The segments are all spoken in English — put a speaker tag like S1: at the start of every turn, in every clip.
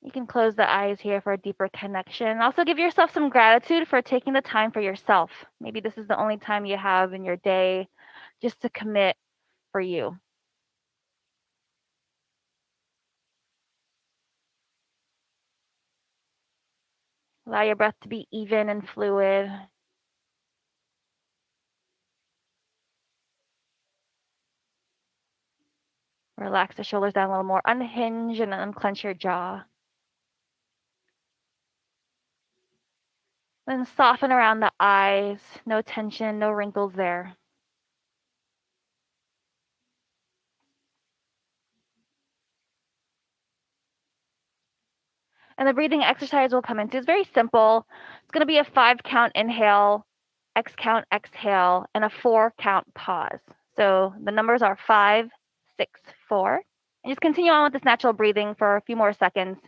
S1: You can close the eyes here for a deeper connection. Also, give yourself some gratitude for taking the time for yourself. Maybe this is the only time you have in your day just to commit for you. Allow your breath to be even and fluid. Relax the shoulders down a little more. Unhinge and unclench your jaw. Then soften around the eyes. No tension, no wrinkles there. And the breathing exercise we'll come into is very simple. It's going to be a 5 count inhale, X count exhale, and a 4 count pause. So the numbers are 5, 6, 4. And just continue on with this natural breathing for a few more seconds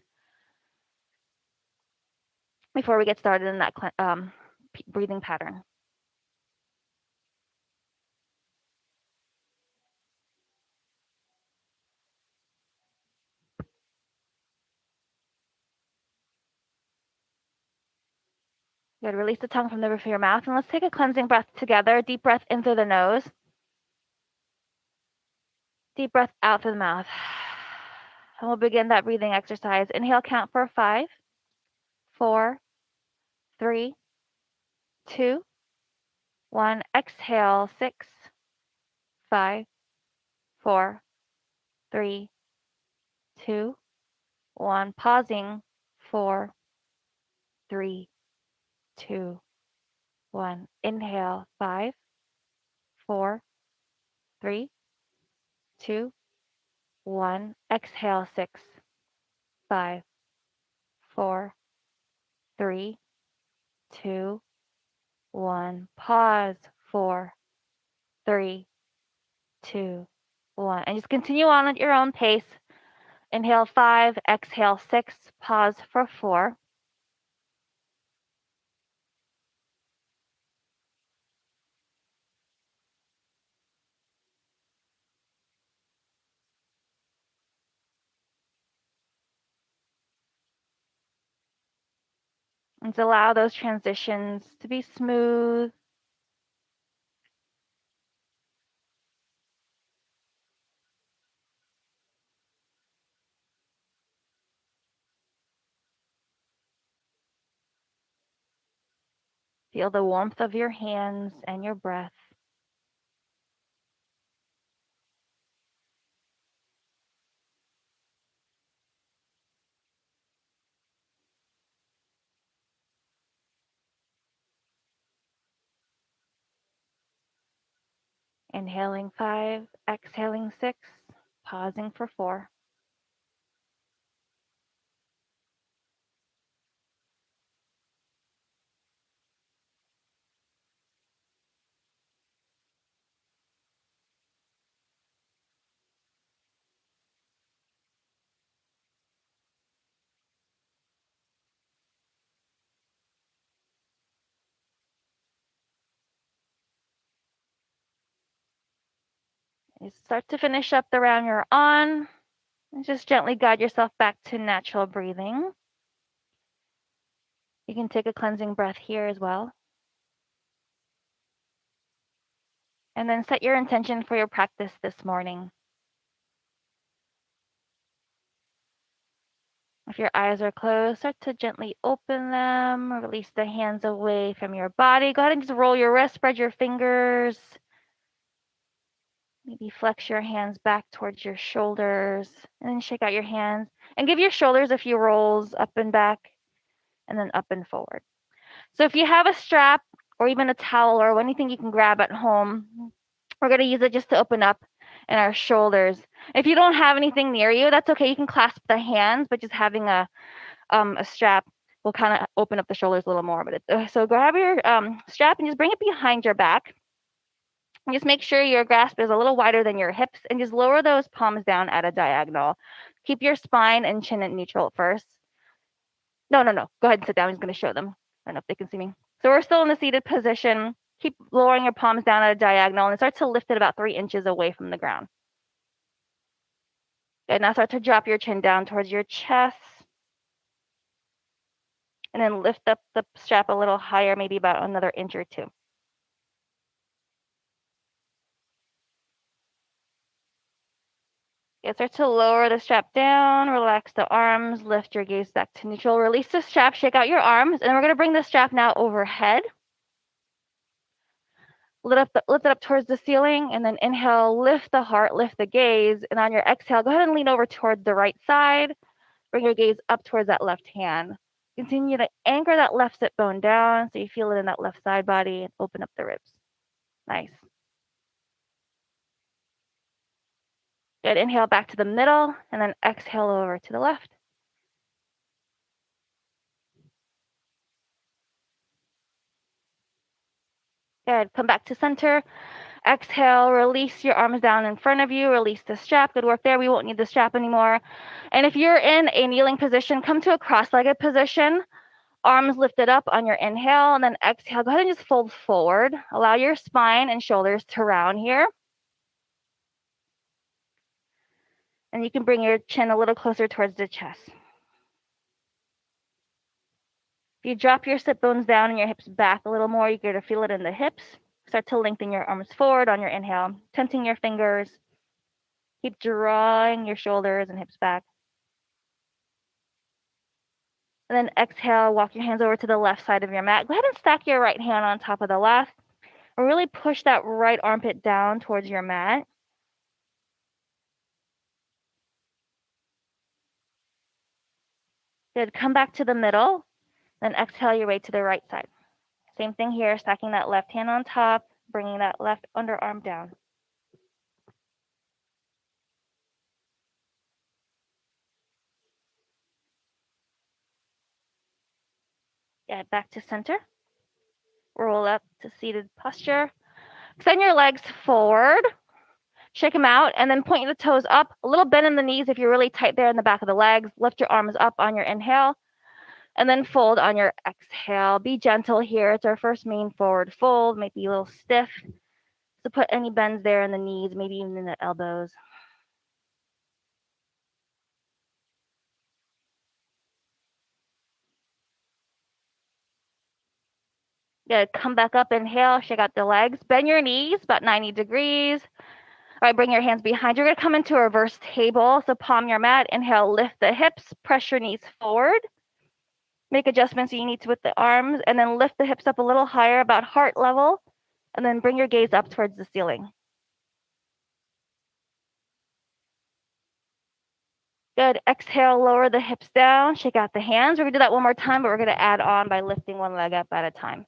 S1: before we get started in that breathing pattern. Good. Release the tongue from the roof of your mouth. And let's take a cleansing breath together. Deep breath in through the nose. Deep breath out through the mouth. And we'll begin that breathing exercise. Inhale, count for 5, 4, 3, 2, 1. Exhale, 6, 5, 4, 3, 2, 1. Pausing, 4, 3, 2, 1. Inhale, 5, 4, 3, 2, 1. Exhale, 6, 5, 4, 3, 2, 1. Pause, 4, 3, 2, 1. And just continue on at your own pace. Inhale 5, exhale 6, pause for 4. And to allow those transitions to be smooth. Feel the warmth of your hands and your breath. Inhaling 5, exhaling 6, pausing for 4. You start to finish up the round you're on. And just gently guide yourself back to natural breathing. You can take a cleansing breath here as well. And then set your intention for your practice this morning. If your eyes are closed, start to gently open them. Release the hands away from your body. Go ahead and just roll your wrists, spread your fingers. Maybe flex your hands back towards your shoulders. And then shake out your hands. And give your shoulders a few rolls up and back. And then up and forward. So if you have a strap or even a towel or anything you can grab at home, we're going to use it just to open up in our shoulders. If you don't have anything near you, that's okay. You can clasp the hands, but just having a strap will kind of open up the shoulders a little more. But so grab your strap and just bring it behind your back. And just make sure your grasp is a little wider than your hips and just lower those palms down at a diagonal. Keep your spine and chin at neutral at first. No. Go ahead and sit down. He's going to show them. I don't know if they can see me. So we're still in the seated position. Keep lowering your palms down at a diagonal and start to lift it about 3 inches away from the ground. Good. Now start to drop your chin down towards your chest. And then lift up the strap a little higher, maybe about another inch or two. Okay, start to lower the strap down, relax the arms, lift your gaze back to neutral, release the strap, shake out your arms, and we're gonna bring the strap now overhead. Lift it up towards the ceiling, and then inhale, lift the heart, lift the gaze, and on your exhale, go ahead and lean over toward the right side. Bring your gaze up towards that left hand. Continue to anchor that left sit bone down so you feel it in that left side body and open up the ribs. Nice. Good. Inhale back to the middle, and then exhale over to the left. Good. Come back to center. Exhale, release your arms down in front of you, release the strap. Good work there. We won't need the strap anymore. And if you're in a kneeling position, come to a cross-legged position. Arms lifted up on your inhale, and then exhale. Go ahead and just fold forward. Allow your spine and shoulders to round here. And you can bring your chin a little closer towards the chest. If you drop your sit bones down and your hips back a little more, you're going to feel it in the hips. Start to lengthen your arms forward on your inhale, tenting your fingers. Keep drawing your shoulders and hips back. And then exhale, walk your hands over to the left side of your mat. Go ahead and stack your right hand on top of the left. And really push that right armpit down towards your mat. Good. Come back to the middle. Then exhale your way to the right side. Same thing here, stacking that left hand on top, bringing that left underarm down. Get back to center. Roll up to seated posture. Extend your legs forward. Shake them out, and then point the toes up. A little bend in the knees if you're really tight there in the back of the legs. Lift your arms up on your inhale, and then fold on your exhale. Be gentle here. It's our first main forward fold. Might be a little stiff. So put any bends there in the knees, maybe even in the elbows. Good. Come back up, inhale, shake out the legs. Bend your knees about 90 degrees. All right, bring your hands behind. You're gonna come into a reverse table. So palm your mat, inhale, lift the hips, press your knees forward. Make adjustments you need to with the arms, and then lift the hips up a little higher, about heart level, and then bring your gaze up towards the ceiling. Good. Exhale, lower the hips down, shake out the hands. We're gonna do that one more time, but we're gonna add on by lifting one leg up at a time.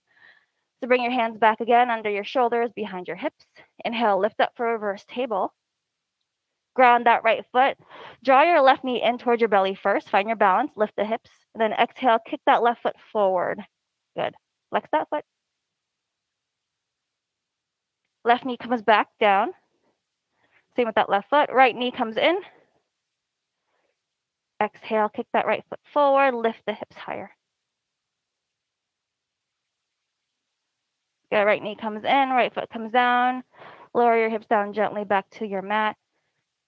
S1: So bring your hands back again under your shoulders, behind your hips. Inhale, lift up for reverse table. Ground that right foot. Draw your left knee in towards your belly first. Find your balance, lift the hips, and then exhale, kick that left foot forward. Good. Flex that foot. Left knee comes back down. Same with that left foot. Right knee comes in. Exhale, kick that right foot forward, lift the hips higher. Good. Right knee comes in, right foot comes down. Lower your hips down gently back to your mat.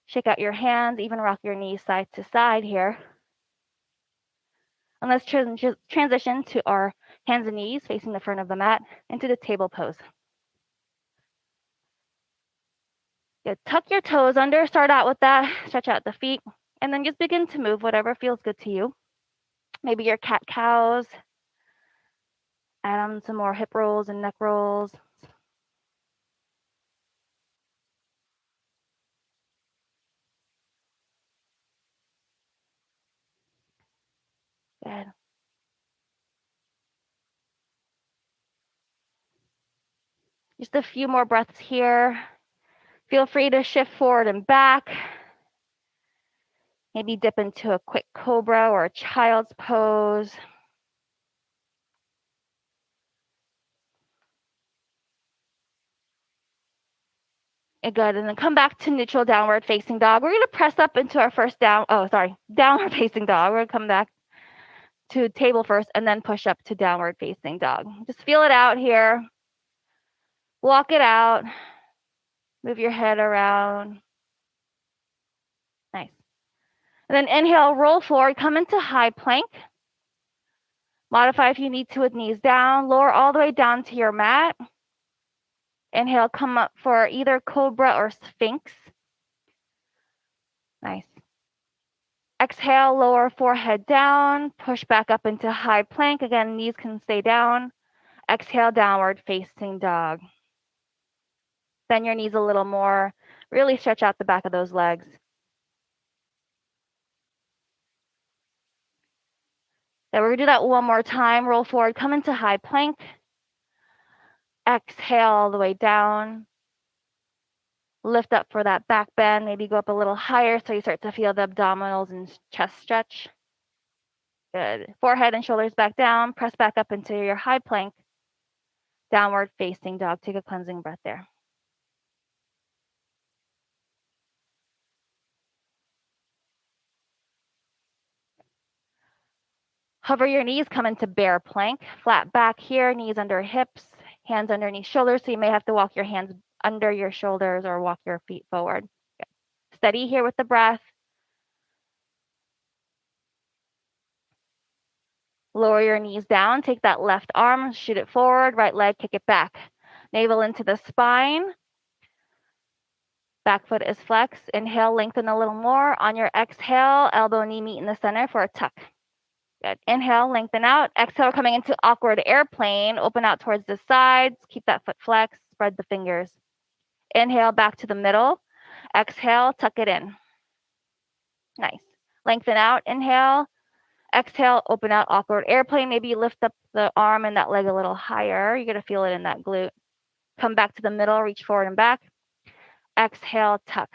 S1: Shake out your hands, even rock your knees side to side here. And let's transition to our hands and knees facing the front of the mat into the table pose. Good. Tuck your toes under, start out with that, stretch out the feet, and then just begin to move whatever feels good to you. Maybe your cat cows, add on some more hip rolls and neck rolls. Good. Just a few more breaths here. Feel free to shift forward and back. Maybe dip into a quick cobra or a child's pose. Good, and then come back to neutral downward facing dog. We're gonna press up into our first downward facing dog. We're gonna come back to table first and then push up to downward facing dog. Just feel it out here. Walk it out. Move your head around. Nice. And then inhale, roll forward, come into high plank. Modify if you need to with knees down. Lower all the way down to your mat. Inhale, come up for either cobra or sphinx. Nice. Exhale, lower forehead down. Push back up into high plank. Again, knees can stay down. Exhale, downward facing dog. Bend your knees a little more. Really stretch out the back of those legs. Then we're going to do that one more time. Roll forward, come into high plank. Exhale all the way down. Lift up for that back bend. Maybe go up a little higher so you start to feel the abdominals and chest stretch. Good. Forehead and shoulders back down. Press back up into your high plank. Downward facing dog. Take a cleansing breath there. Hover your knees, come into bear plank. Flat back here, knees under hips, hands underneath shoulders. So you may have to walk your hands under your shoulders or walk your feet forward. Good. Steady here with the breath. Lower your knees down. Take that left arm, shoot it forward. Right leg, kick it back. Navel into the spine. Back foot is flexed. Inhale, lengthen a little more. On your exhale, elbow, knee meet in the center for a tuck. Good. Inhale, lengthen out. Exhale, coming into awkward airplane. Open out towards the sides. Keep that foot flexed. Spread the fingers. Inhale, back to the middle. Exhale, tuck it in. Nice. Lengthen out. Inhale. Exhale, open out, awkward airplane. Maybe you lift up the arm and that leg a little higher. You're going to feel it in that glute. Come back to the middle, reach forward and back. Exhale, tuck.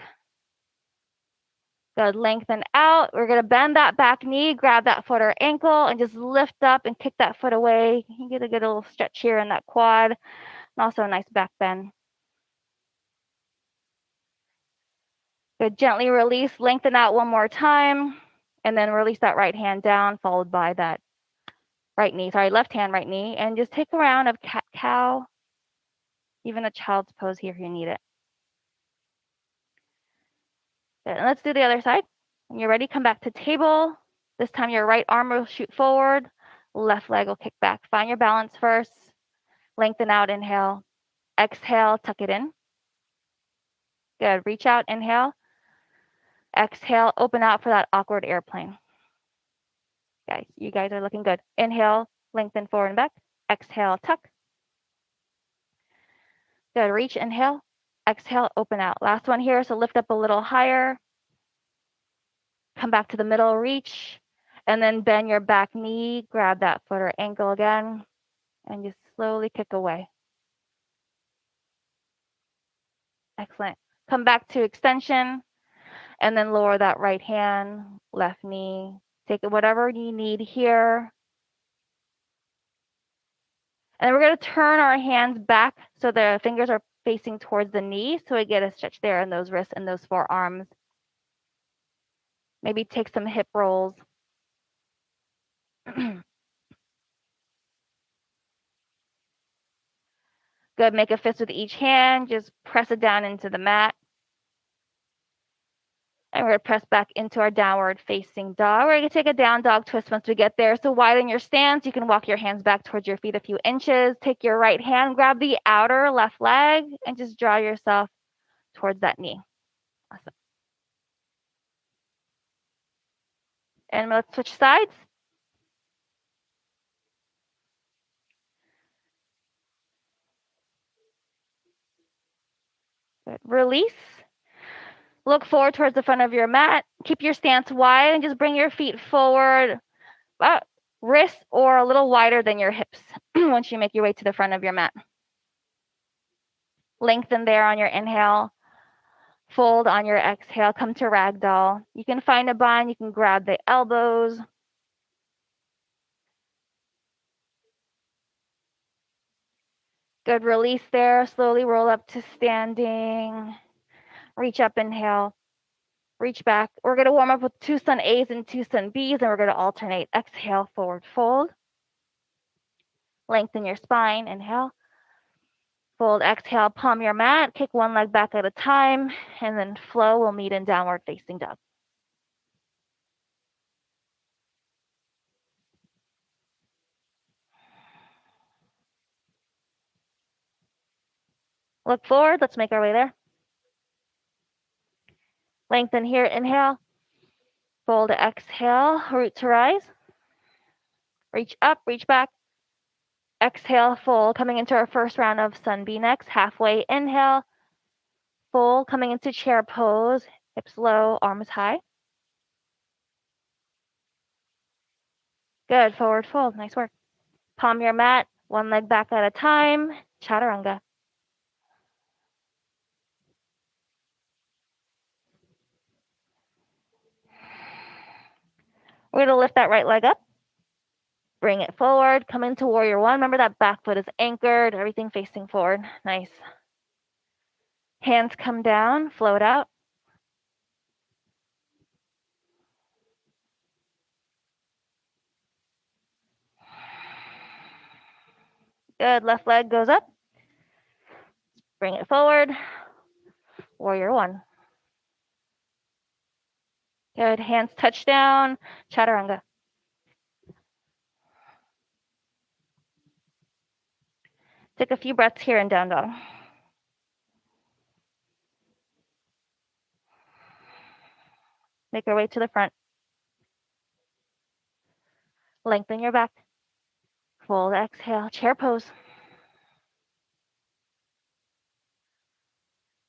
S1: Good. Lengthen out. We're going to bend that back knee, grab that foot or ankle, and just lift up and kick that foot away. You get a good little stretch here in that quad, and also a nice back bend. Good. Gently release, lengthen out one more time, and then release that right hand down, followed by that left hand, right knee, and just take a round of cat cow, even a child's pose here if you need it. Good. And let's do the other side. When you're ready, come back to table. This time your right arm will shoot forward, left leg will kick back. Find your balance first. Lengthen out, inhale. Exhale, tuck it in. Good. Reach out, inhale. Exhale, open out for that awkward airplane. Guys, you guys are looking good. Inhale, lengthen forward and back. Exhale, tuck. Good. Reach, inhale. Exhale, open out. Last one here. So lift up a little higher. Come back to the middle, reach, and then bend your back knee. Grab that foot or ankle again, and just slowly kick away. Excellent. Come back to extension, and then lower that right hand, left knee. Take whatever you need here. And then we're going to turn our hands back so the fingers are facing towards the knee, so we get a stretch there in those wrists and those forearms. Maybe take some hip rolls. Good. Make a fist with each hand. Just press it down into the mat. And we're going to press back into our downward facing dog. We're going to take a down dog twist once we get there. So widen your stance. You can walk your hands back towards your feet a few inches. Take your right hand, grab the outer left leg, and just draw yourself towards that knee. Awesome. And let's switch sides. Good. Release. Look forward towards the front of your mat. Keep your stance wide and just bring your feet forward, about wrists or a little wider than your hips once you make your way to the front of your mat. Lengthen there on your inhale. Fold on your exhale. Come to ragdoll. You can find a bind. You can grab the elbows. Good. Release there. Slowly roll up to standing. Reach up, inhale. Reach back. We're going to warm up with 2 sun A's and 2 sun B's, and we're going to alternate. Exhale, forward fold. Lengthen your spine. Inhale. Fold, exhale, palm your mat. Kick one leg back at a time, and then flow. We'll meet in downward facing dog. Look forward. Let's make our way there. Lengthen here. Inhale. Fold. Exhale. Root to rise. Reach up. Reach back. Exhale. Fold. Coming into our first round of sun B next. Halfway. Inhale. Fold. Coming into chair pose. Hips low. Arms high. Good. Forward fold. Nice work. Palm your mat. One leg back at a time. Chaturanga. We're going to lift that right leg up. Bring it forward. Come into warrior one. Remember that back foot is anchored. Everything facing forward. Nice. Hands come down. Float out. Good. Left leg goes up. Bring it forward. Warrior one. Good. Hands touch down. Chaturanga. Take a few breaths here in down dog. Make our way to the front. Lengthen your back. Fold. Exhale. Chair pose.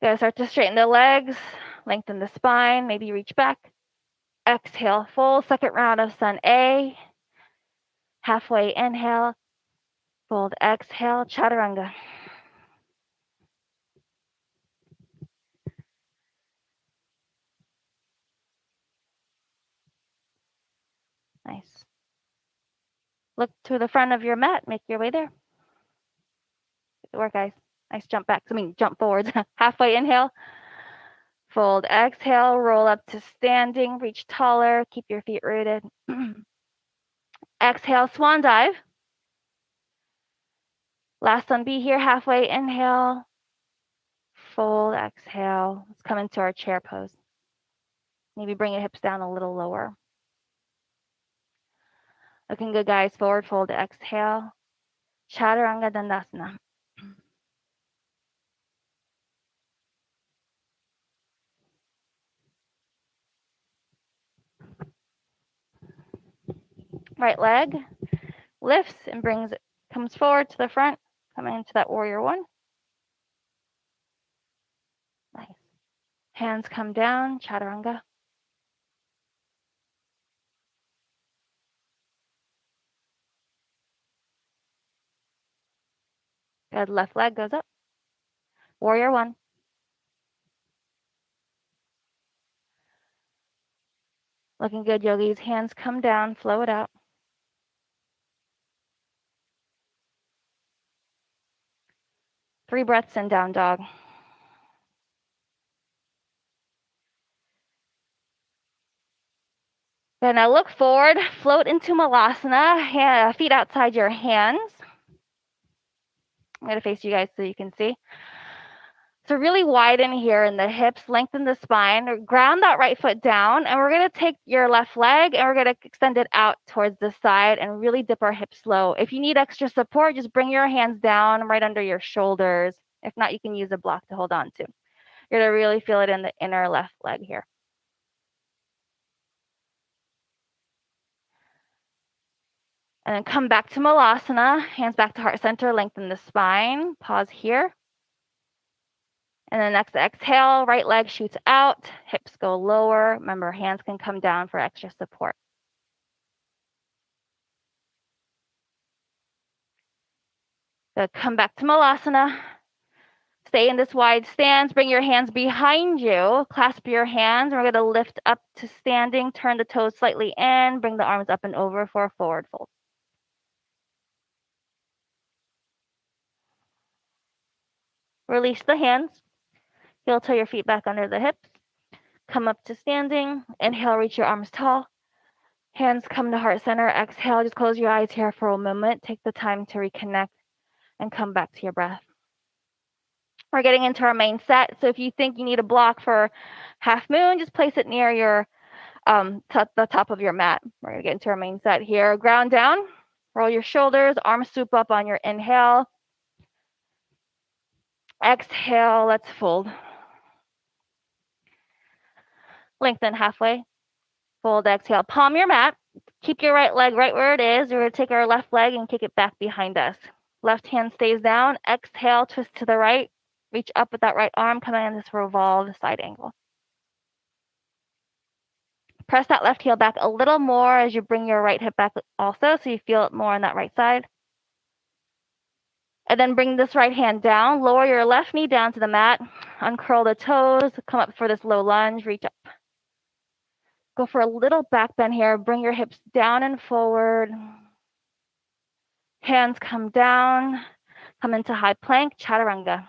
S1: Good. Start to straighten the legs. Lengthen the spine. Maybe reach back. Exhale. Fold. Second round of sun A. Halfway. Inhale. Fold. Exhale. Chaturanga. Nice. Look to the front of your mat. Make your way there. Good work, guys. Nice jump back. Jump forwards. Halfway inhale. Fold. Exhale. Roll up to standing. Reach taller. Keep your feet rooted. Exhale. Swan dive. Last one. Be here. Halfway inhale. Fold. Exhale. Let's come into our chair pose. Maybe bring your hips down a little lower. Looking good, guys. Forward fold. Exhale. Chaturanga Dandasana. Right leg lifts and comes forward to the front, coming into that warrior one. Nice. Hands come down, chaturanga. Good. Left leg goes up. Warrior one. Looking good, yogis. Hands come down, flow it out. Three breaths in down dog. Good. Now look forward, float into malasana, feet outside your hands. I'm going to face you guys so you can see. So really widen here in the hips, lengthen the spine, ground that right foot down, and we're going to take your left leg and we're going to extend it out towards the side and really dip our hips low. If you need extra support, just bring your hands down right under your shoulders. If not, you can use a block to hold on to. You're going to really feel it in the inner left leg here. And then come back to malasana, hands back to heart center, lengthen the spine, pause here. And then next exhale, right leg shoots out, hips go lower. Remember, hands can come down for extra support. So come back to malasana. Stay in this wide stance. Bring your hands behind you. Clasp your hands. We're going to lift up to standing. Turn the toes slightly in. Bring the arms up and over for a forward fold. Release the hands. Heel toe your feet back under the hips. Come up to standing. Inhale, reach your arms tall. Hands come to heart center. Exhale, just close your eyes here for a moment. Take the time to reconnect and come back to your breath. We're getting into our main set. So if you think you need a block for half moon, just place it near your the top of your mat. We're gonna get into our main set here. Ground down, roll your shoulders, arms swoop up on your inhale. Exhale, let's fold. Lengthen halfway. Fold, exhale. Palm your mat. Keep your right leg right where it is. We're going to take our left leg and kick it back behind us. Left hand stays down. Exhale, twist to the right. Reach up with that right arm, coming in this revolved side angle. Press that left heel back a little more as you bring your right hip back also, so you feel it more on that right side. And then bring this right hand down. Lower your left knee down to the mat. Uncurl the toes. Come up for this low lunge. Reach up. Go for a little back bend here. Bring your hips down and forward. Hands come down. Come into high plank, chaturanga.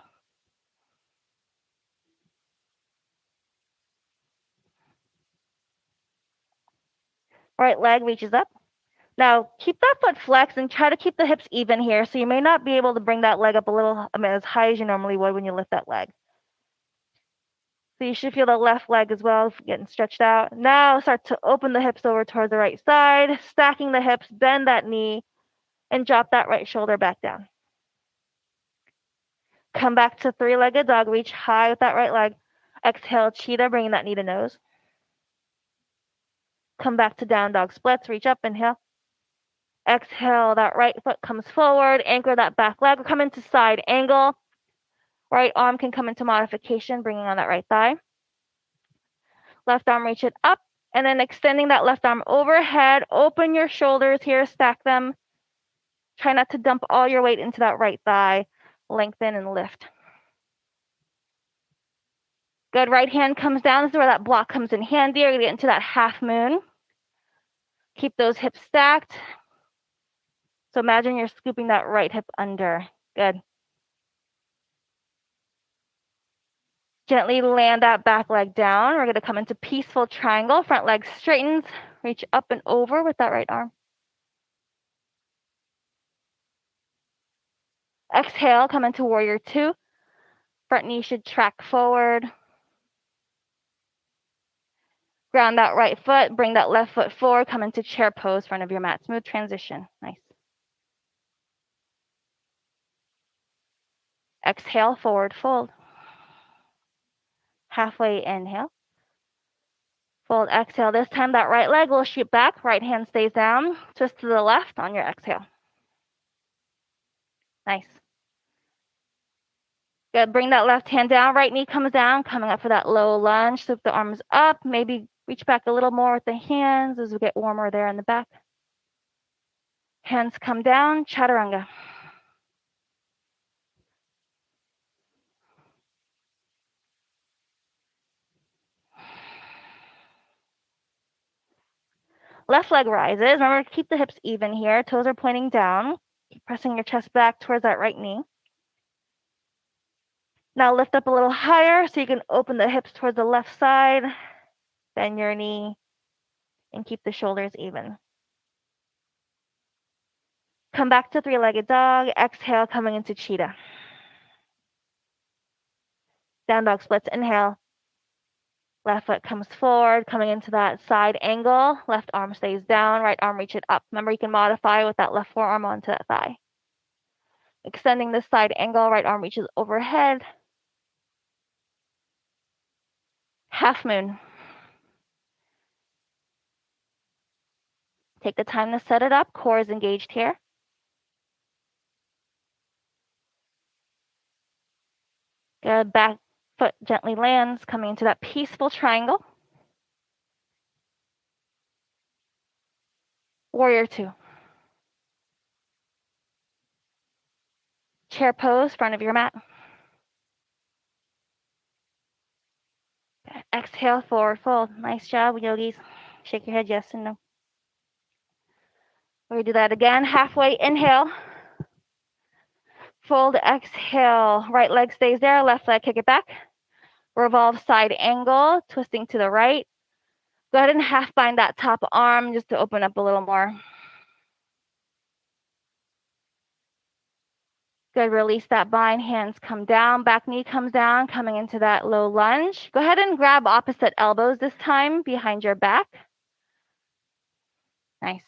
S1: Right leg reaches up. Now, keep that foot flexed and try to keep the hips even here. So you may not be able to bring that leg up a little, as high as you normally would when you lift that leg. So you should feel the left leg as well getting stretched out. Now start to open the hips over towards the right side, stacking the hips, bend that knee, and drop that right shoulder back down. Come back to three-legged dog, reach high with that right leg. Exhale, cheetah, bringing that knee to nose. Come back to down dog splits, reach up, inhale. Exhale, that right foot comes forward, anchor that back leg, come into side angle. Right arm can come into modification, bringing on that right thigh. Left arm, reach it up, and then extending that left arm overhead. Open your shoulders here, stack them. Try not to dump all your weight into that right thigh. Lengthen and lift. Good, right hand comes down. This is where that block comes in handy. You're gonna get into that half moon. Keep those hips stacked. So imagine you're scooping that right hip under. Good. Gently land that back leg down. We're gonna come into peaceful triangle. Front leg straightens. Reach up and over with that right arm. Exhale, come into warrior two. Front knee should track forward. Ground that right foot, bring that left foot forward, come into chair pose, front of your mat. Smooth transition, nice. Exhale, forward fold. Halfway inhale. Fold, exhale. This time that right leg will shoot back, right hand stays down. Twist to the left on your exhale. Nice. Good, bring that left hand down, right knee comes down, coming up for that low lunge. Sweep the arms up, maybe reach back a little more with the hands as we get warmer there in the back. Hands come down, chaturanga. Left leg rises. Remember, keep the hips even here. Toes are pointing down. Keep pressing your chest back towards that right knee. Now lift up a little higher so you can open the hips towards the left side. Bend your knee and keep the shoulders even. Come back to three-legged dog. Exhale, coming into cheetah. Down dog splits. Inhale. Left foot comes forward, coming into that side angle. Left arm stays down, right arm reach it up. Remember, you can modify with that left forearm onto that thigh. Extending this side angle, right arm reaches overhead. Half moon. Take the time to set it up. Core is engaged here. Good, back foot gently lands, coming into that peaceful triangle. Warrior two. Chair pose, front of your mat. Exhale, forward fold. Nice job, yogis. Shake your head yes and no. We're gonna do that again. Halfway inhale. Fold, exhale. Right leg stays there, left leg kick it back. Revolve side angle, twisting to the right. Go ahead and half bind that top arm just to open up a little more. Good, release that bind, hands come down, back knee comes down, coming into that low lunge. Go ahead and grab opposite elbows this time behind your back. Nice.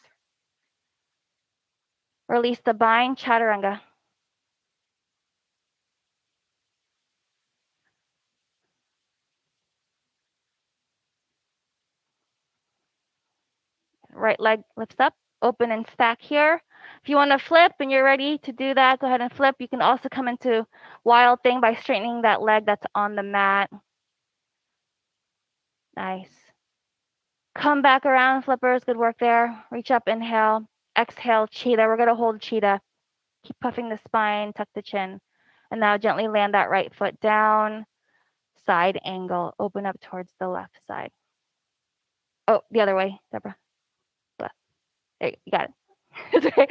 S1: Release the bind, chaturanga. right leg lifts up, open and stack here. If you want to flip and you're ready to do that, go ahead and flip. You can also come into wild thing by straightening that leg that's on the mat. Nice. Come back around, flippers. Good work there. Reach up, inhale. Exhale, cheetah. We're going to hold cheetah. Keep puffing the spine, tuck the chin. And now gently land that right foot down. Side angle. Open up towards the left side. Oh, the other way, Deborah. Left. There you got it. It's okay.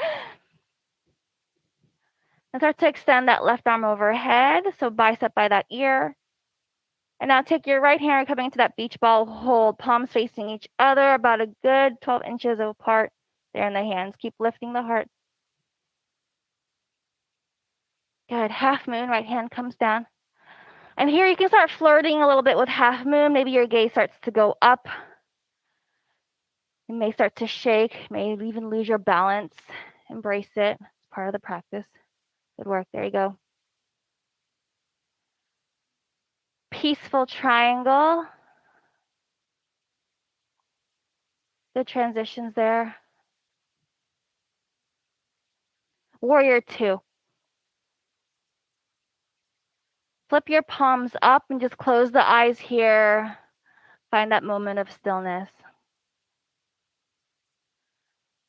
S1: And start to extend that left arm overhead. So bicep by that ear. And now take your right hand coming into that beach ball hold, palms facing each other, about a good 12 inches apart there in the hands. Keep lifting the heart. Good. Half moon, right hand comes down. And here you can start flirting a little bit with half moon. Maybe your gaze starts to go up. You may start to shake, may even lose your balance. Embrace it. It's part of the practice. Good work. There you go. Peaceful triangle. Good transitions there. Warrior two. Flip your palms up and just close the eyes here. Find that moment of stillness.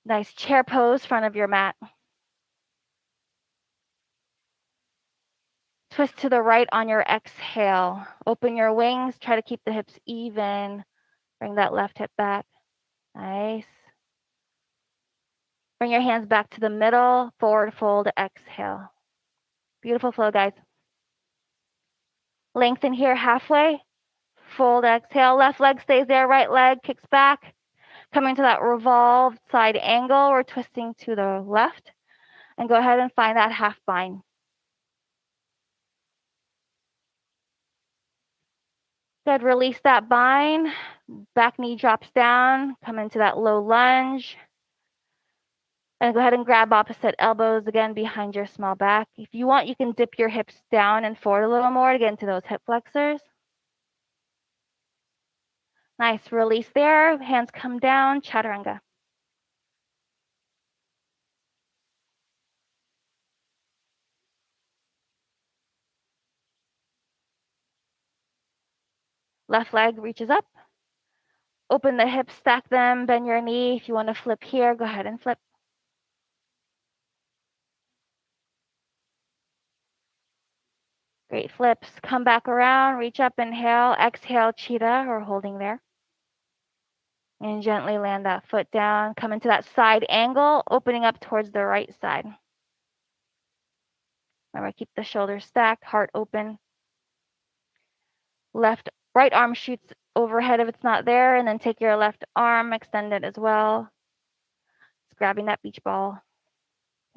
S1: Nice chair pose, front of your mat. Twist to the right on your exhale. Open your wings. Try to keep the hips even. Bring that left hip back. Nice. Bring your hands back to the middle. Forward fold, exhale. Beautiful flow, guys. Lengthen here halfway. Fold, exhale. Left leg stays there. Right leg kicks back. Coming to that revolved side angle. We're twisting to the left. And go ahead and find that half bind. Good. Release that bind. Back knee drops down. Come into that low lunge. And go ahead and grab opposite elbows again behind your small back. If you want, you can dip your hips down and forward a little more to get into those hip flexors. Nice. Release there. Hands come down. Chaturanga. Left leg reaches up. Open the hips, stack them, bend your knee. If you want to flip here, go ahead and flip. Great flips. Come back around, reach up, inhale, exhale, cheetah, or holding there. And gently land that foot down. Come into that side angle, opening up towards the right side. Remember, keep the shoulders stacked, heart open. Right arm shoots overhead if it's not there, and then take your left arm, extend it as well. Just grabbing that beach ball.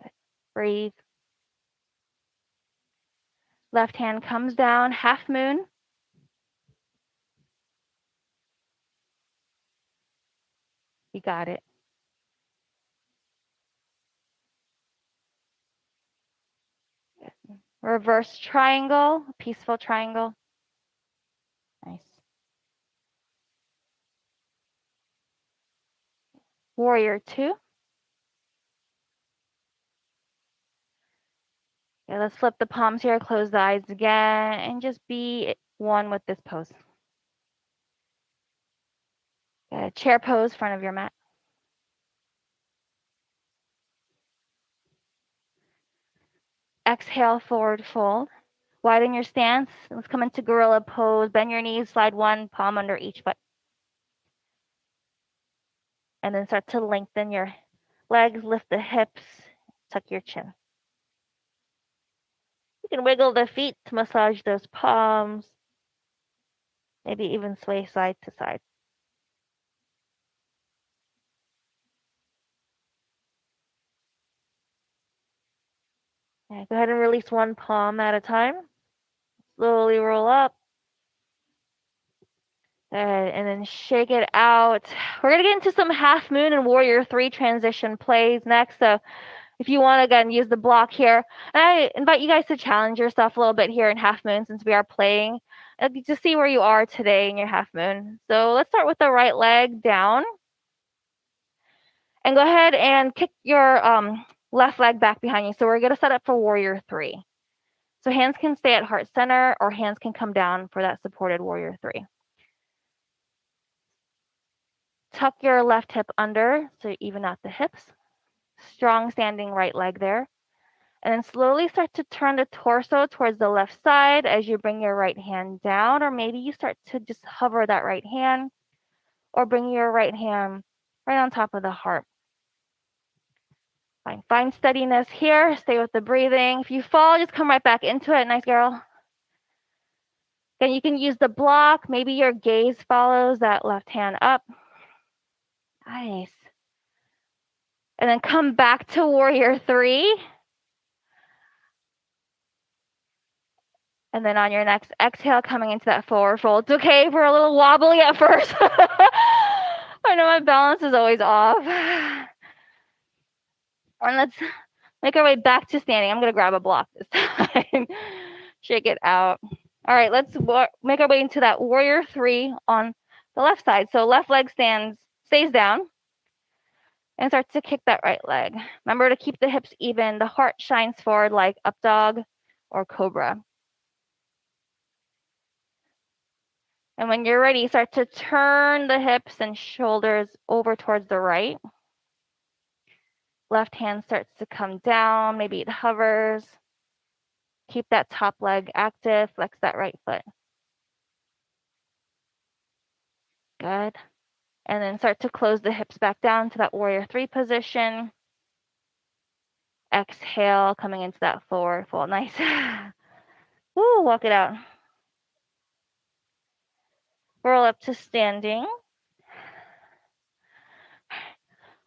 S1: Good. Breathe. Left hand comes down, half moon. You got it. Reverse triangle, peaceful triangle. Nice. Warrior two. Okay, let's flip the palms here, close the eyes again, and just be one with this pose. Okay, chair pose, front of your mat. Exhale, forward fold. Widen your stance. Let's come into gorilla pose. Bend your knees, slide one palm under each foot. And then start to lengthen your legs, lift the hips, tuck your chin. You can wiggle the feet to massage those palms. Maybe even sway side to side. Okay, go ahead and release one palm at a time. Slowly roll up. Good, and then shake it out. We're going to get into some half moon and warrior three transition plays next. So if you want to, again, use the block here. And I invite you guys to challenge yourself a little bit here in half moon since we are playing. To see where you are today in your half moon. So let's start with the right leg down. And go ahead and kick your left leg back behind you. So we're going to set up for warrior 3. So hands can stay at heart center or hands can come down for that supported warrior 3. Tuck your left hip under so you even out the hips. Strong standing right leg there. And then slowly start to turn the torso towards the left side as you bring your right hand down, or maybe you start to just hover that right hand or bring your right hand right on top of the heart. Fine. Find steadiness here. Stay with the breathing. If you fall, just come right back into it. Nice girl. Then you can use the block. Maybe your gaze follows that left hand up. Nice. And then come back to warrior 3. And then on your next exhale, coming into that forward fold. It's okay if we're a little wobbly at first. I know my balance is always off. And let's make our way back to standing. I'm going to grab a block this time. Shake it out. All right, let's make our way into that warrior 3 on the left side. So left leg stays down and start to kick that right leg. Remember to keep the hips even. The heart shines forward like up dog or cobra. And when you're ready, start to turn the hips and shoulders over towards the right. Left hand starts to come down. Maybe it hovers. Keep that top leg active. Flex that right foot. Good. And then start to close the hips back down to that warrior 3 position. Exhale, coming into that forward fold. Nice. Woo, walk it out. Roll up to standing.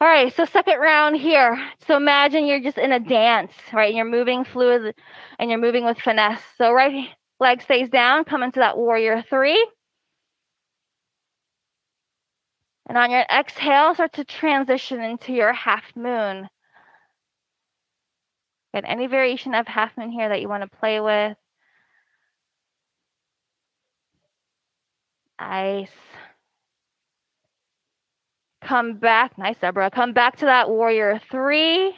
S1: All right, so second round here. So imagine you're just in a dance, right? And you're moving fluid and you're moving with finesse. So right leg stays down, come into that warrior 3. And on your exhale, start to transition into your half moon. And any variation of half moon here that you want to play with. Nice. Come back. Nice, Deborah. Come back to that warrior 3.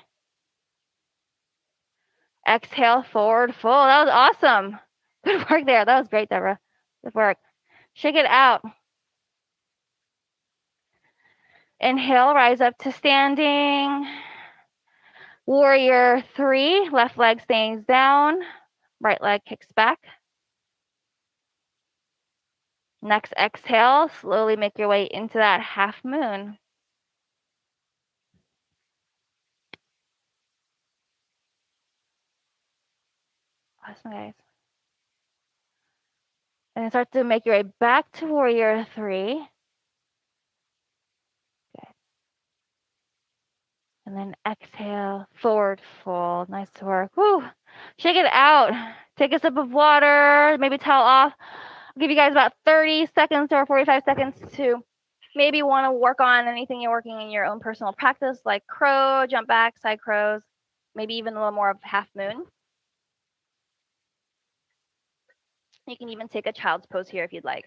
S1: Exhale, forward fold. That was awesome. Good work there. That was great, Deborah. Good work. Shake it out. Inhale, rise up to standing. Warrior 3, left leg stays down. Right leg kicks back. Next exhale, slowly make your way into that half moon. Awesome, guys. And then start to make your way back to warrior 3. Good. And then exhale, forward fold. Nice work. Woo. Shake it out. Take a sip of water, maybe towel off. I'll give you guys about 30 seconds or 45 seconds to maybe want to work on anything you're working in your own personal practice, like crow, jump back, side crows, maybe even a little more of half moon. You can even take a child's pose here if you'd like.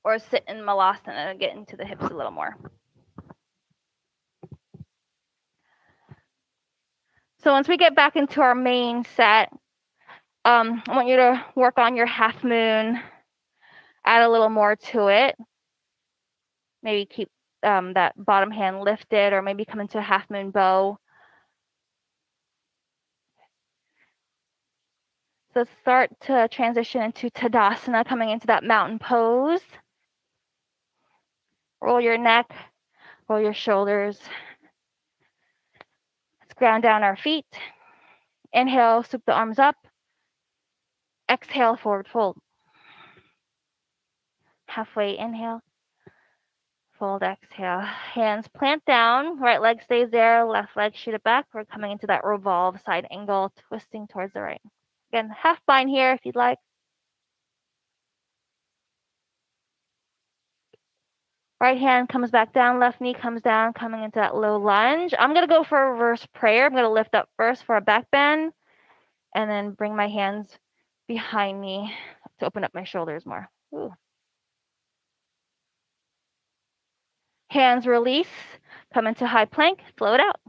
S1: Or sit in malasana and get into the hips a little more. So once we get back into our main set, I want you to work on your half moon, add a little more to it. Maybe keep that bottom hand lifted, or maybe come into a half moon bow. So start to transition into Tadasana, coming into that mountain pose. Roll your neck, roll your shoulders. Let's ground down our feet. Inhale, swoop the arms up. Exhale, forward fold. Halfway inhale. Fold, exhale. Hands plant down. Right leg stays there. Left leg shoot it back. We're coming into that revolve side angle, twisting towards the right. Again, half bind here if you'd like. Right hand comes back down. Left knee comes down, coming into that low lunge. I'm going to go for a reverse prayer. I'm going to lift up first for a back bend, and then bring my hands behind me to open up my shoulders more. Ooh. Hands release, Come into high plank, float out.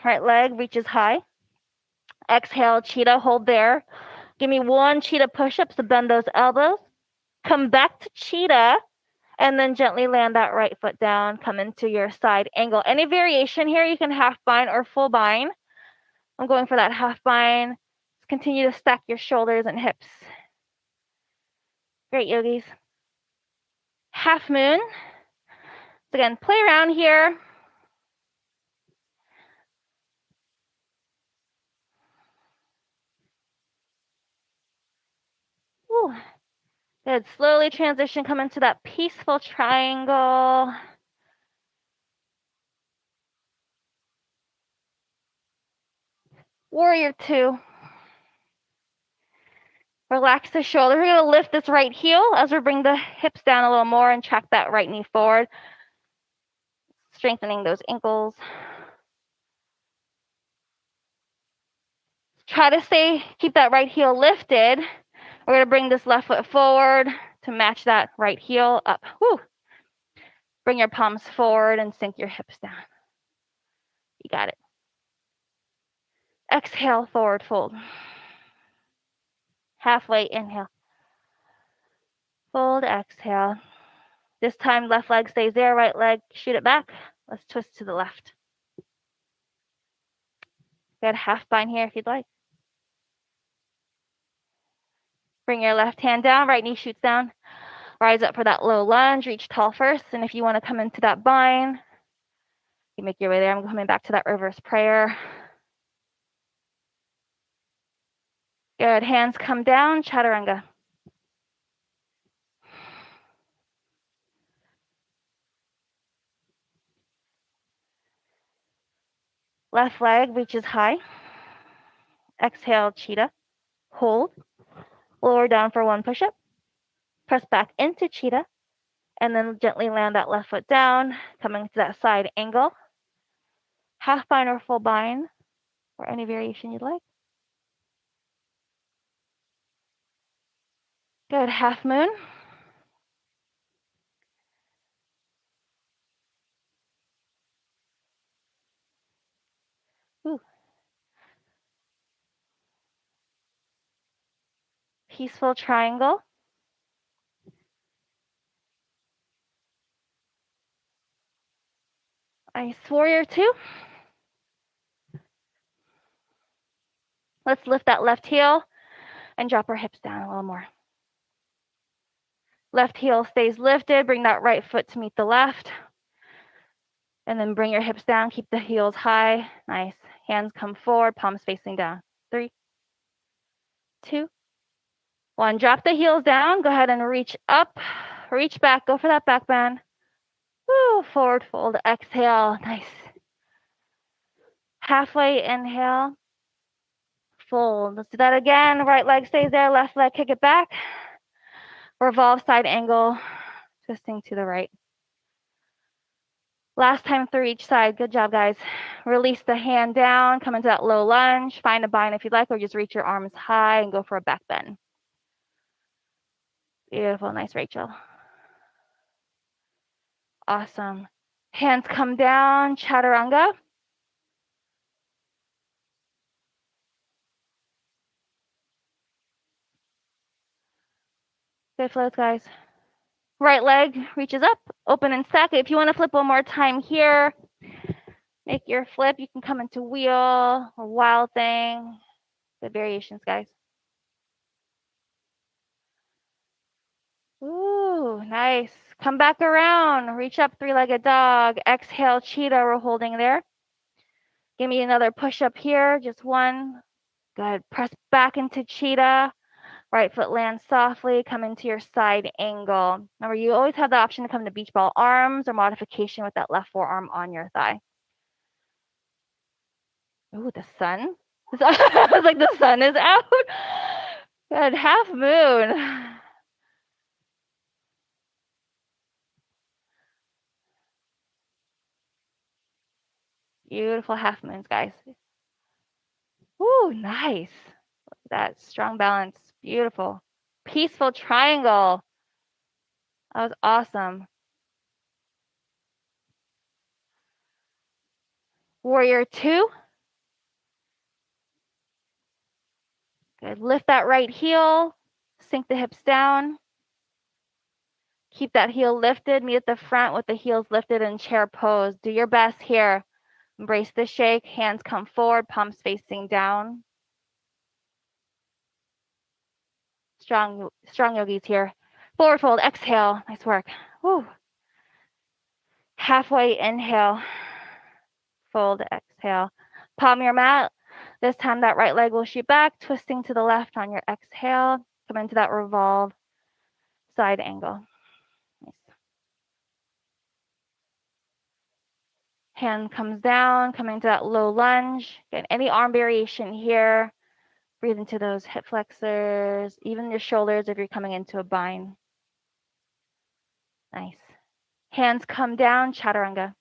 S1: Right leg reaches high. Exhale, cheetah, hold there. Give me 1 cheetah push-up, so bend those elbows. Come back to cheetah, and then gently land that right foot down. Come into your side angle. Any variation here, you can half bind or full bind. I'm going for that half bind. Continue to stack your shoulders and hips. Great, yogis. Half moon. So again, play around here. Woo. Good. Slowly transition, come into that peaceful triangle. Warrior 2. Relax the shoulder. We're going to lift this right heel as we bring the hips down a little more and track that right knee forward. Strengthening those ankles. Try to keep that right heel lifted. We're going to bring this left foot forward to match that right heel up. Woo. Bring your palms forward and sink your hips down. You got it. Exhale, forward fold. Halfway inhale. Fold, exhale. This time, left leg stays there, right leg, shoot it back. Let's twist to the left. Good, half bind here if you'd like. Bring your left hand down, right knee shoots down. Rise up for that low lunge, reach tall first. And if you want to come into that bind, you make your way there. I'm coming back to that reverse prayer. Good, hands come down, chaturanga. Left leg reaches high. Exhale, cheetah. Hold. Lower down for 1 push-up. Press back into cheetah. And then gently land that left foot down, coming to that side angle. Half bind or full bind, or any variation you'd like. Good, half moon. Ooh. Peaceful triangle. Nice, warrior 2. Let's lift that left heel and drop our hips down a little more. Left heel stays lifted. Bring that right foot to meet the left. And then bring your hips down. Keep the heels high. Nice. Hands come forward, palms facing down. 3, 2, 1. Drop the heels down. Go ahead and reach up. Reach back. Go for that back bend. Woo, forward fold. Exhale. Nice. Halfway inhale. Fold. Let's do that again. Right leg stays there. Left leg, kick it back. Revolve side angle. Twisting to the right. Last time through each side. Good job, guys. Release the hand down. Come into that low lunge. Find a bind if you'd like, or just reach your arms high and go for a back bend. Beautiful. Nice, Rachel. Awesome. Hands come down. Chaturanga. Good flows, guys. Right leg reaches up. Open and stack it. If you want to flip one more time here, make your flip. You can come into wheel or wild thing. Good variations, guys. Ooh, nice. Come back around. Reach up, 3-legged dog. Exhale, cheetah. We're holding there. Give me another push up here. Just 1. Good. Press back into cheetah. Right foot lands softly. Come into your side angle. Remember, you always have the option to come to beach ball arms or modification with that left forearm on your thigh. Ooh, the sun. I was like, the sun is out. Good. Half moon. Beautiful half moons, guys. Ooh, nice. That strong balance. Beautiful. Peaceful triangle. That was awesome. Warrior 2. Good. Lift that right heel. Sink the hips down. Keep that heel lifted. Meet at the front with the heels lifted in chair pose. Do your best here. Embrace the shake. Hands come forward, palms facing down. Strong yogis here. Forward fold. Exhale. Nice work. Woo. Halfway inhale. Fold. Exhale. Palm your mat. This time that right leg will shoot back, twisting to the left on your exhale. Come into that revolve side angle. Nice. Hand comes down, coming to that low lunge. Get any arm variation here. Breathe into those hip flexors, even your shoulders if you're coming into a bind. Nice. Hands come down, chaturanga.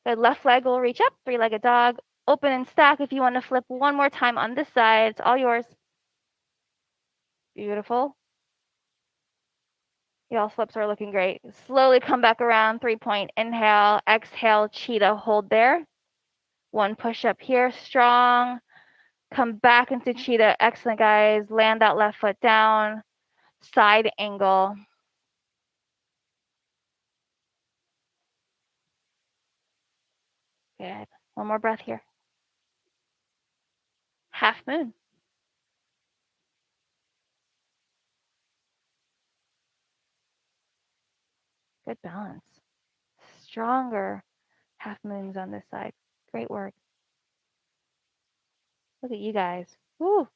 S1: Good. Left leg will reach up, three-legged dog. Open and stack if you want to flip one more time on this side. It's all yours. Beautiful. Y'all flips are looking great. Slowly come back around, 3-point inhale, exhale, cheetah, hold there. One push up here, strong. Come back into cheetah. Excellent, guys. Land that left foot down. Side angle. Good. One more breath here. Half moon. Good balance. Stronger half moons on this side. Great work. Look at you guys. Woo.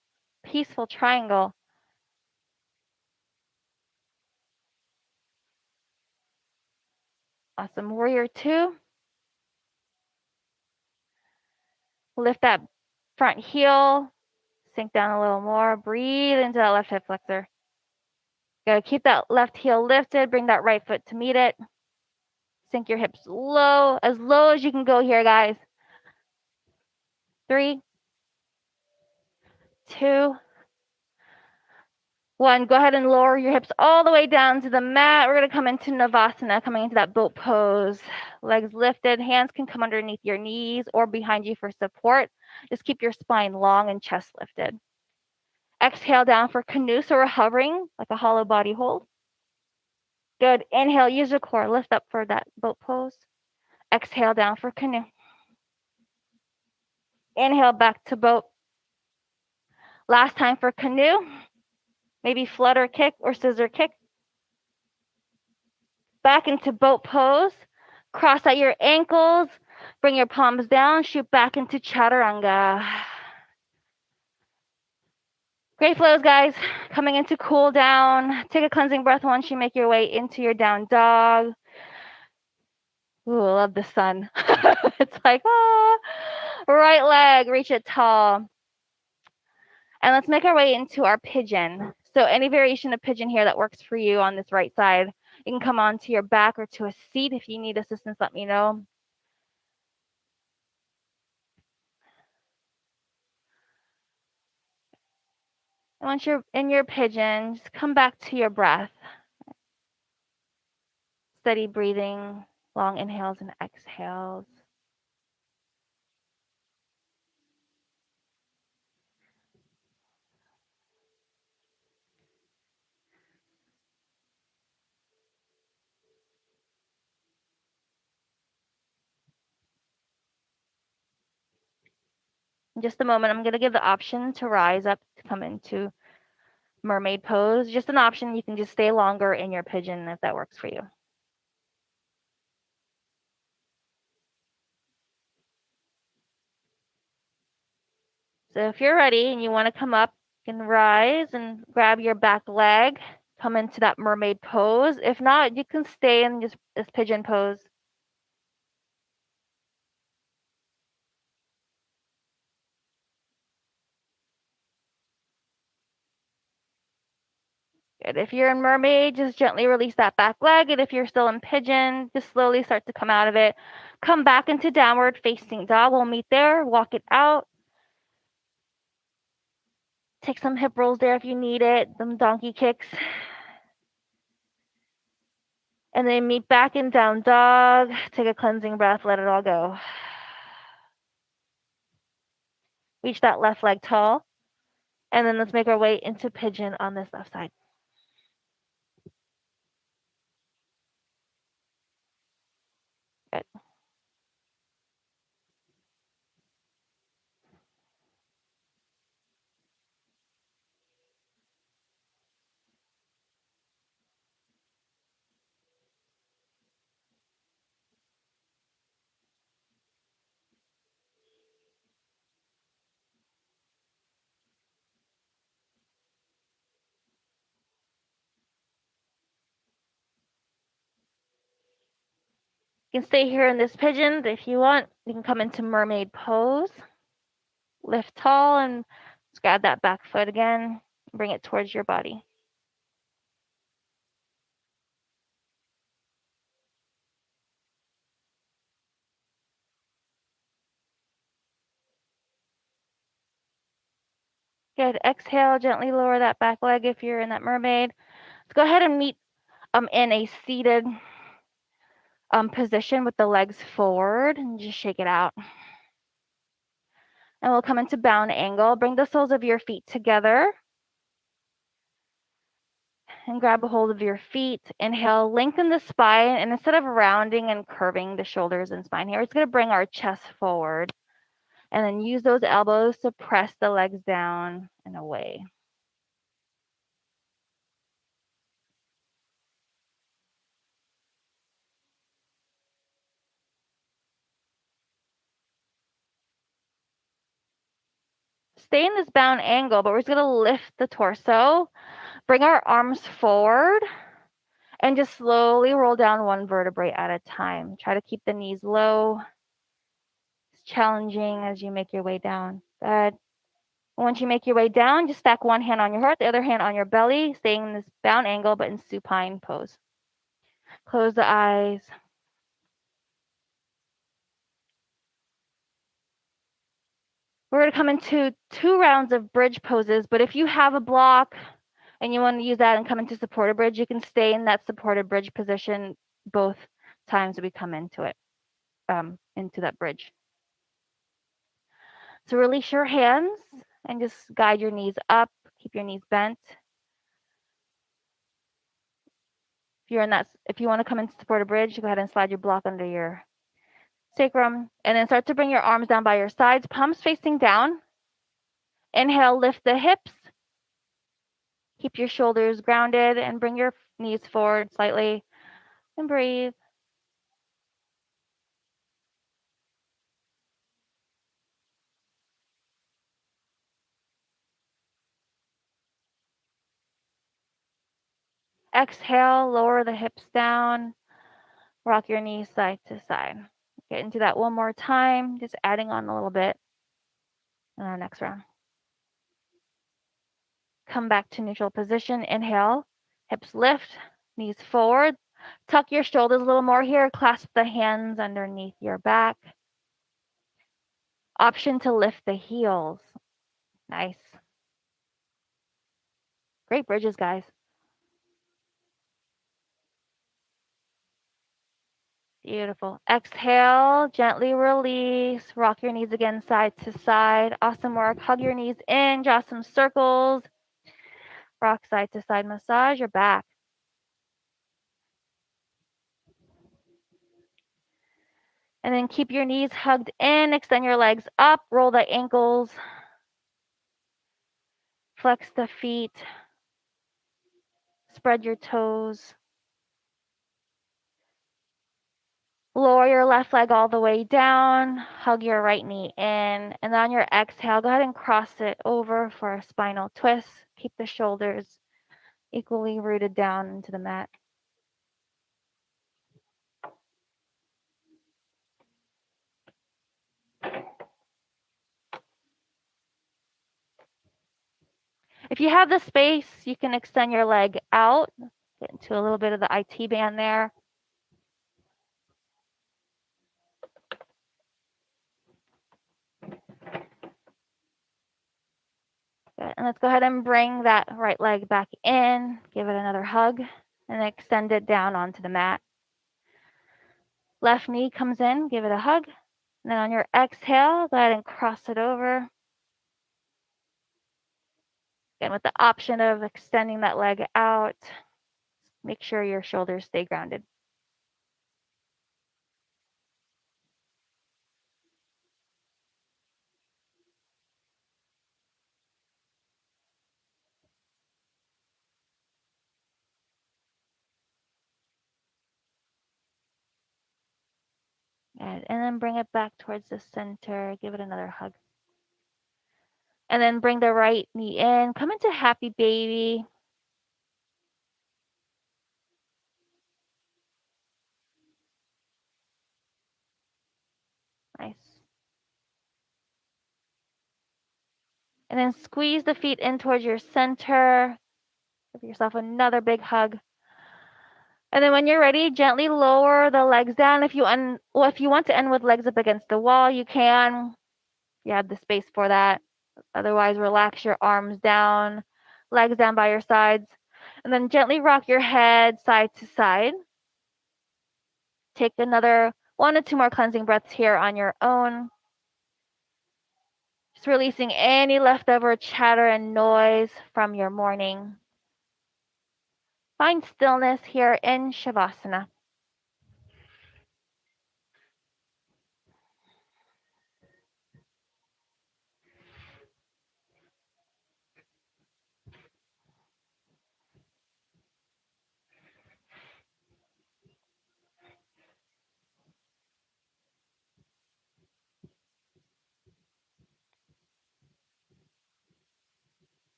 S1: Peaceful triangle. Awesome. Warrior 2. Lift that front heel. Sink down a little more. Breathe into that left hip flexor. Gotta keep that left heel lifted. Bring that right foot to meet it. Sink your hips low as you can go here, guys. 3, 2, 1. Go ahead and lower your hips all the way down to the mat. We're gonna come into Navasana, coming into that boat pose. Legs lifted, hands can come underneath your knees or behind you for support. Just keep your spine long and chest lifted. Exhale down for canoe, so we're hovering like a hollow body hold. Good. Inhale, use your core, lift up for that boat pose. Exhale down for canoe. Inhale back to boat. Last time for canoe. Maybe flutter kick or scissor kick. Back into boat pose. Cross out your ankles. Bring your palms down. Shoot back into chaturanga. Great flows, guys. Coming into cool down. Take a cleansing breath once you make your way into your down dog. Ooh, I love the sun. It's like, ah. Right leg, reach it tall. And let's make our way into our pigeon. So any variation of pigeon here that works for you on this right side. You can come onto your back or to a seat. If you need assistance, let me know. And once you're in your pigeon, just come back to your breath. Steady breathing, long inhales and exhales. In just a moment, I'm going to give the option to rise up to come into mermaid pose. Just an option. You can just stay longer in your pigeon if that works for you. So if you're ready and you want to come up, you can rise and grab your back leg, come into that mermaid pose. If not, you can stay in just this pigeon pose. Good. If you're in mermaid, just gently release that back leg. And if you're still in pigeon, just slowly start to come out of it. Come back into downward facing dog. We'll meet there. Walk it out. Take some hip rolls there if you need it. Some donkey kicks. And then meet back in down dog. Take a cleansing breath. Let it all go. Reach that left leg tall. And then let's make our way into pigeon on this left side. Good. You can stay here in this pigeon, but if you want, you can come into mermaid pose. Lift tall and just grab that back foot again. Bring it towards your body. Good. Exhale, gently lower that back leg if you're in that mermaid. Let's go ahead and meet in a seated position with the legs forward and just shake it out. And we'll come into bound angle. Bring the soles of your feet together and grab a hold of your feet. Inhale, lengthen the spine. And instead of rounding and curving the shoulders and spine here, it's going to bring our chest forward. And then use those elbows to press the legs down and away. Stay in this bound angle, but we're just going to lift the torso, bring our arms forward, and just slowly roll down one vertebrae at a time. Try to keep the knees low. It's challenging as you make your way down. Good. Once you make your way down, just stack one hand on your heart, the other hand on your belly, staying in this bound angle, but in supine pose. Close the eyes. We're going to come into 2 rounds of bridge poses, but if you have a block and you want to use that and come into supported bridge, you can stay in that supported bridge position both times we come into it, into that bridge. So release your hands and just guide your knees up. Keep your knees bent. If you want to come into supported bridge, go ahead and slide your block under your sacrum, and then start to bring your arms down by your sides, palms facing down. Inhale, lift the hips. Keep your shoulders grounded and bring your knees forward slightly and breathe. Exhale, lower the hips down. Rock your knees side to side. Get into that one more time, just adding on a little bit in our next round. Come back to neutral position. Inhale, hips lift, knees forward. Tuck your shoulders a little more here. Clasp the hands underneath your back. Option to lift the heels. Nice. Great bridges, guys. Beautiful. Exhale, gently release. Rock your knees again side to side. Awesome work. Hug your knees in. Draw some circles. Rock side to side. Massage your back. And then keep your knees hugged in. Extend your legs up. Roll the ankles. Flex the feet. Spread your toes. Lower your left leg all the way down. Hug your right knee in. And on your exhale, go ahead and cross it over for a spinal twist. Keep the shoulders equally rooted down into the mat. If you have the space, you can extend your leg out, get into a little bit of the IT band there. Good. And let's go ahead and bring that right leg back in, give it another hug, and extend it down onto the mat. Left knee comes in, give it a hug. And then on your exhale, go ahead and cross it over. Again, with the option of extending that leg out, make sure your shoulders stay grounded. Good. And then bring it back towards the center, give it another hug. And then bring the right knee in, come into happy baby. Nice. And then squeeze the feet in towards your center. Give yourself another big hug. And then when you're ready, gently lower the legs down. If you want to end with legs up against the wall, you can. You have the space for that. Otherwise, relax your arms down, legs down by your sides. And then gently rock your head side to side. Take another 1 or 2 more cleansing breaths here on your own. Just releasing any leftover chatter and noise from your morning. Find stillness here in Shavasana.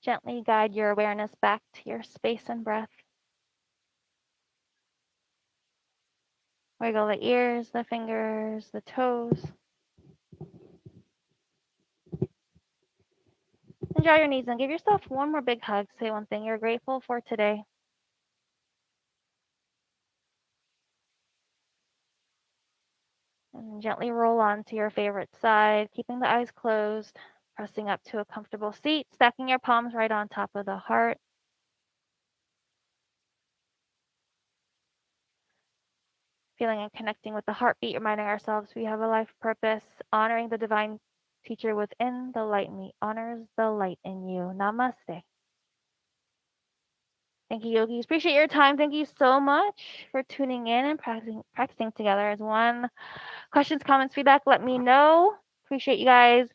S1: Gently guide your awareness back to your space and breath. Wiggle the ears, the fingers, the toes. And draw your knees and give yourself one more big hug. Say one thing you're grateful for today. And gently roll onto your favorite side, keeping the eyes closed, pressing up to a comfortable seat, stacking your palms right on top of the heart. Feeling and connecting with the heartbeat, reminding ourselves we have a life purpose, honoring the divine teacher within, the light in me honors the light in you. Namaste. Thank you, yogis. Appreciate your time. Thank you so much for tuning in and practicing together as one. Questions, comments, feedback, let me know. Appreciate you guys.